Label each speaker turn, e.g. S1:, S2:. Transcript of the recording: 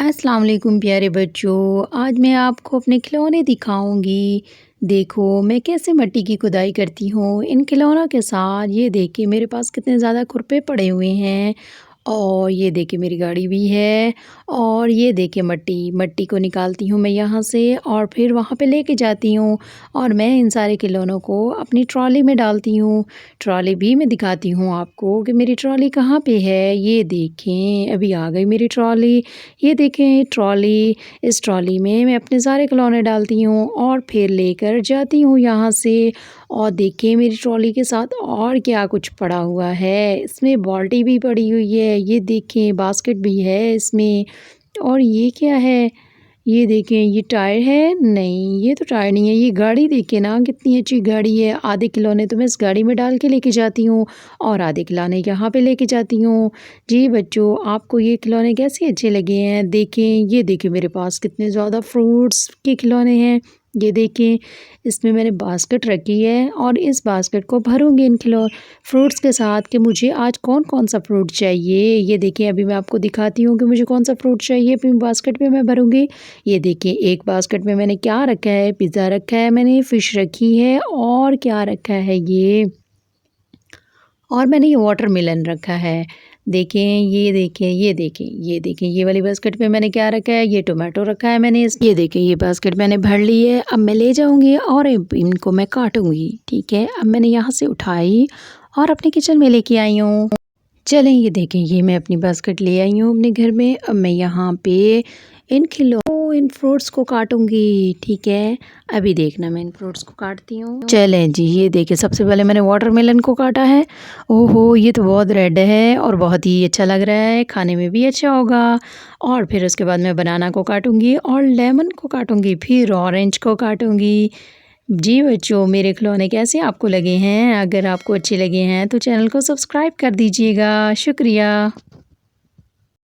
S1: अस्सलाम वालेकुम प्यारे बच्चों। आज मैं आपको अपने खिलौने दिखाऊंगी। देखो मैं कैसे मिट्टी की खुदाई करती हूँ इन खिलौनों के साथ। ये देखिए मेरे पास कितने ज़्यादा खुरपे पड़े हुए हैं। और ये देखिए मेरी गाड़ी भी है। और ये देखिए मट्टी मट्टी को निकालती हूँ मैं यहाँ से और फिर वहाँ पे लेके जाती हूँ। और मैं इन सारे खिलौनों को अपनी ट्रॉली में डालती हूँ। ट्रॉली भी मैं दिखाती हूँ आपको कि मेरी ट्रॉली कहाँ पे है। ये देखें अभी आ गई मेरी ट्रॉली। ये देखें ट्रॉली। इस ट्रॉली में मैं अपने सारे खिलौने डालती हूँ और फिर लेकर जाती हूँ यहाँ से। और देखिए मेरी ट्रॉली के साथ और क्या कुछ पड़ा हुआ है। इसमें बाल्टी भी पड़ी हुई है। ये देखें बास्केट भी है इसमें। और ये क्या है? ये देखें ये टायर है? नहीं ये तो टायर नहीं है। ये गाड़ी देखिए ना कितनी अच्छी गाड़ी है। आधे खिलौने तो मैं इस गाड़ी में डाल के लेके जाती हूँ और आधे खिलौने यहाँ पे लेके जाती हूँ। जी बच्चों आपको ये खिलौने कैसे अच्छे लगे हैं? देखें ये देखें मेरे पास कितने ज़्यादा फ्रूट्स के खिलौने हैं। ये देखें इसमें मैंने बास्केट रखी है और इस बास्केट को भरूंगी इन फ्रूट्स के साथ कि मुझे आज कौन कौन सा फ्रूट चाहिए। ये देखिए अभी मैं आपको दिखाती हूँ कि मुझे कौन सा फ्रूट चाहिए फिर बास्केट में मैं भरूंगी। ये देखिए एक बास्केट में मैंने क्या रखा है? पिज़्ज़ा रखा है, मैंने फ़िश रखी है और क्या रखा है ये, और मैंने ये वाटरमेलन रखा है। देखें ये देखें ये देखें ये देखें ये वाली बास्केट में मैंने क्या रखा है? ये टोमेटो रखा है मैंने। इस ये देखें ये बास्केट मैंने भर ली है। अब मैं ले जाऊंगी और इनको मैं काटूंगी। ठीक है अब मैंने यहाँ से उठाई और अपने किचन में लेके आई हूँ। चलें ये देखें ये मैं अपनी बास्केट ले आई हूँ अपने घर में। अब मैं यहाँ पे इन फ्रूट्स को काटूंगी। ठीक है अभी देखना मैं इन फ्रूट्स को काटती हूँ। चलें जी ये देखिए सबसे पहले मैंने वाटरमेलन को काटा है। ओहो ये तो बहुत रेड है और बहुत ही अच्छा लग रहा है, खाने में भी अच्छा होगा। और फिर उसके बाद मैं बनाना को काटूंगी और लेमन को काटूंगी फिर ऑरेंज को काटूंगी। जी बच्चों मेरे खिलौने कैसे आपको लगे हैं? अगर आपको अच्छे लगे हैं तो चैनल को सब्सक्राइब कर दीजिएगा। शुक्रिया।